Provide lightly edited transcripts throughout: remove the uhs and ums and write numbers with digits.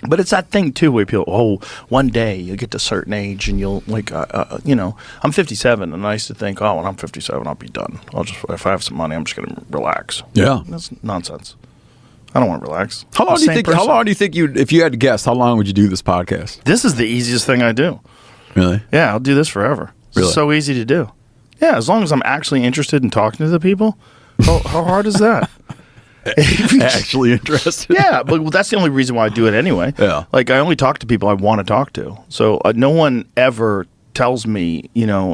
But it's that thing too where people, one day you'll get to a certain age and you'll like, I'm 57 and I used to think, when I'm 57 I'll be done. If I have some money, I'm just going to relax. Yeah, that's nonsense. I don't want to relax. How long do you think if you had to guess, how long would you do this podcast? This is the easiest thing I do. Really? Yeah, I'll do this forever. Really? It's so easy to do. Yeah, as long as I'm actually interested in talking to the people. How hard is that? Actually interested? Yeah, but that's the only reason why I do it anyway. Yeah. Like, I only talk to people I want to talk to. So no one ever tells me,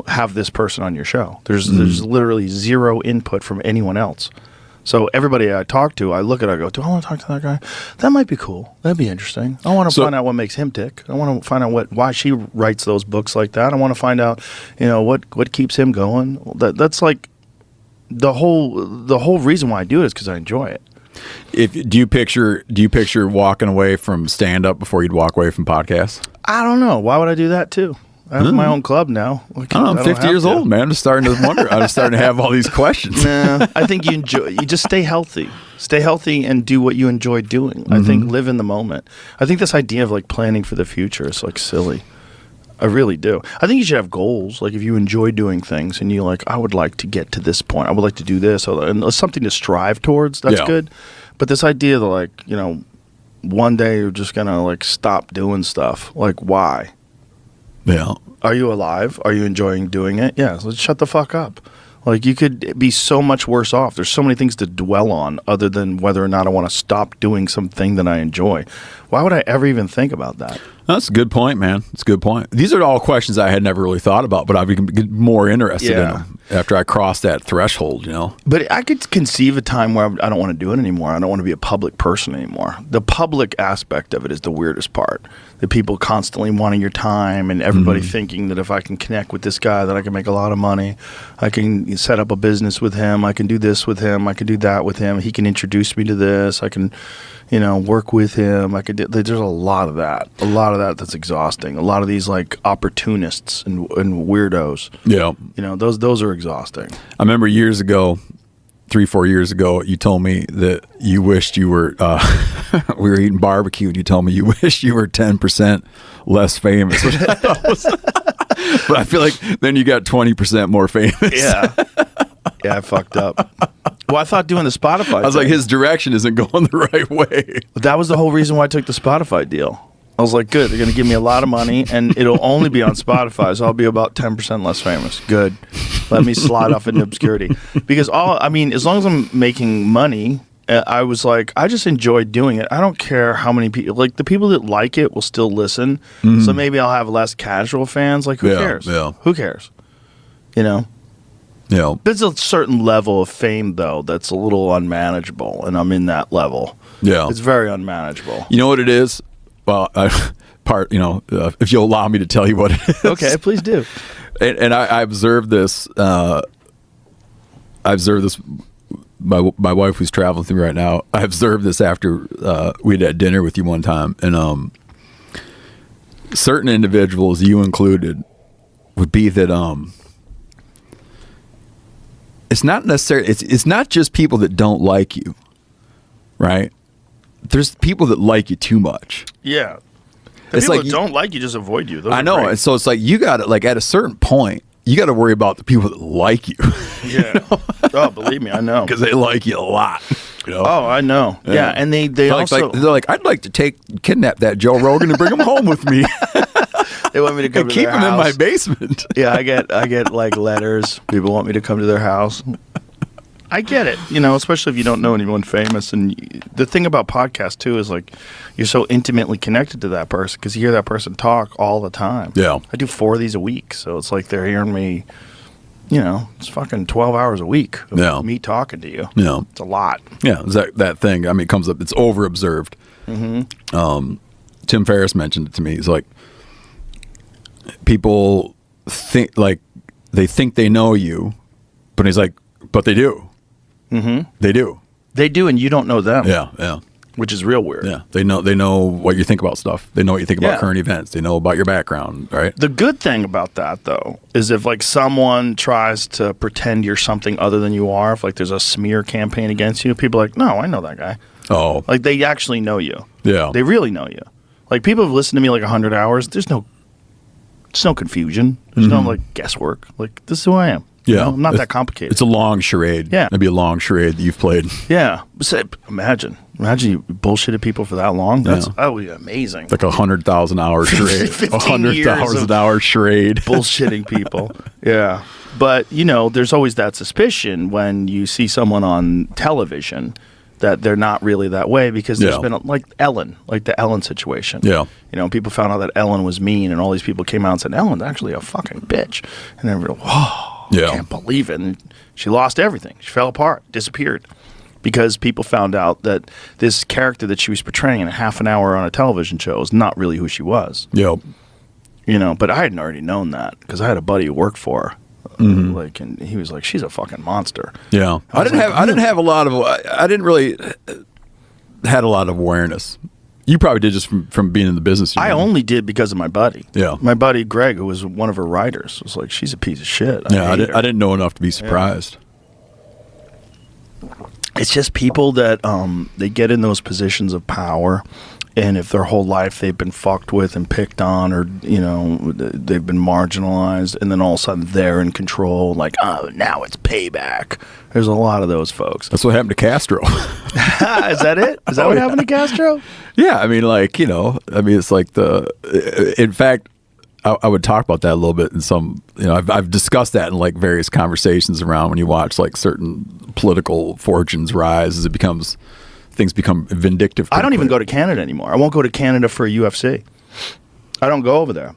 have this person on your show. There's literally zero input from anyone else. So everybody I talk to, I look at it, I go, do I want to talk to that guy? That might be cool. That'd be interesting. I want to find out what makes him tick. I want to find out why she writes those books like that. I want to find out, what keeps him going. That's like the whole reason why I do it is because I enjoy it. Do you picture walking away from stand up before you'd walk away from podcasts? I don't know. Why would I do that too? I have my own club now. I'm 50 years old, man. I'm just starting to wonder. I'm starting to have all these questions. Nah, I think you just stay healthy. Stay healthy and do what you enjoy doing. I think live in the moment. I think this idea of like planning for the future is like silly. I really do. I think you should have goals. Like if you enjoy doing things and you're like, I would like to get to this point. I would like to do this. And something to strive towards. That's good. But this idea that like, one day you're just going to like stop doing stuff. Like why? Yeah. Are you alive? Are you enjoying doing it? Yeah. So shut the fuck up. Like you could be so much worse off. There's so many things to dwell on other than whether or not I want to stop doing something that I enjoy. Why would I ever even think about that? That's a good point, man. It's a good point. These are all questions I had never really thought about, but I've become more interested in them after I crossed that threshold, But I could conceive a time where I don't want to do it anymore. I don't want to be a public person anymore. The public aspect of it is the weirdest part. The people constantly wanting your time and everybody thinking that if I can connect with this guy, that I can make a lot of money. I can set up a business with him. I can do this with him. I can do that with him. He can introduce me to this. I can, work with him. I could. There's a lot of that. A lot of that's exhausting. A lot of these like opportunists and weirdos. Yeah. Those are exhausting. I remember years ago, 3-4 years ago, you told me that you wished you were, we were eating barbecue and you told me you wished you were 10% less famous. Which I thought was, but I feel like then you got 20% more famous. Yeah. Yeah, I fucked up. Well, I thought doing the Spotify I was like, his direction isn't going the right way. But that was the whole reason why I took the Spotify deal. I was like, good, they're going to give me a lot of money, and it'll only be on Spotify, so I'll be about 10% less famous. Good. Let me slide off into obscurity. Because as long as I'm making money, I was like, I just enjoy doing it. I don't care how many people, like the people that like it will still listen, so maybe I'll have less casual fans. Like, who cares? Yeah. Who cares? Yeah. There's a certain level of fame, though, that's a little unmanageable, and I'm in that level. Yeah. It's very unmanageable. You know what it is? Well, if you'll allow me to tell you what it is. Okay, please do. And I observed this. My wife who's traveling through right now. I observed this after we had dinner with you one time, and certain individuals, you included, would be that it's not necessarily it's not just people that don't like you, right? There's people that like you too much. Yeah. It's people like that don't like you just avoid you. Those I know. great. And so it's like you got to, like, at a certain point, you got to worry about the people that like you. Yeah. Oh, believe me, I know. Because they like you a lot. Oh, I know. Yeah, and they also... they're like, I'd like to kidnap that Joe Rogan and bring him home with me. They want me to come to keep their him house. in my basement. Yeah, I get like letters. People want me to come to their house. I get it, especially if you don't know anyone famous. And the thing about podcasts, too, is like you're so intimately connected to that person because you hear that person talk all the time. Yeah. I do 4 of these a week. So it's like they're hearing me, it's fucking 12 hours a week of me talking to you. Yeah. It's a lot. Yeah. It's that thing. I mean, it comes up. It's over-observed. Mm-hmm. Tim Ferriss mentioned it to me. He's like, people think, like, they think they know you, but he's like, but they do. Mm-hmm. They do. They do, and you don't know them. Yeah. Which is real weird. Yeah. They know what you think about stuff. They know what you think about current events. They know about your background, right? The good thing about that, though, is if like someone tries to pretend you're something other than you are, if like there's a smear campaign against you, people are like, no, I know that guy. Oh. Like they actually know you. Yeah. They really know you. Like, people have listened to me like 100 hours. There's no confusion. There's no like guesswork. Like, this is who I am. Yeah. You know? I'm not that complicated. It's a long charade. Yeah. It'd be a long charade that you've played. Yeah. Imagine you bullshitted people for that long. That would be amazing. Like 100,000 hour charade. 100,000 hour charade. Bullshitting people. Yeah. But, you know, there's always that suspicion when you see someone on television that they're not really that way, because there's been, like Ellen, like the Ellen situation. Yeah. You know, people found out that Ellen was mean, and all these people came out and said, Ellen's actually a fucking bitch. And everybody, whoa, I can't believe it. And she lost everything. She fell apart, disappeared. Because people found out that this character that she was portraying in a half an hour on a television show is not really who she was. Yeah. You know, but I hadn't already known that, because I had a buddy who worked for her. Like, and he was like, she's a fucking monster. Yeah. I didn't really had a lot of awareness. You probably did just from being in the business. I only did because of my buddy. Yeah. My buddy Greg, who was one of her writers, was like, she's a piece of shit. I didn't know enough to be surprised. Yeah. It's just people that they get in those positions of power, and if their whole life they've been fucked with and picked on, or, you know, they've been marginalized, and then all of a sudden they're in control, like, oh, now it's payback. There's a lot of those folks. That's what happened to Castro. Is that it? Is that what happened to Castro? Yeah, I mean, like, you know, it's like in fact, I would talk about that a little bit in some, you know, I've discussed that in like various conversations around when you watch like certain political fortunes rise as things become vindictive. I don't even go to Canada anymore. I won't go to Canada for a UFC. I don't go over there.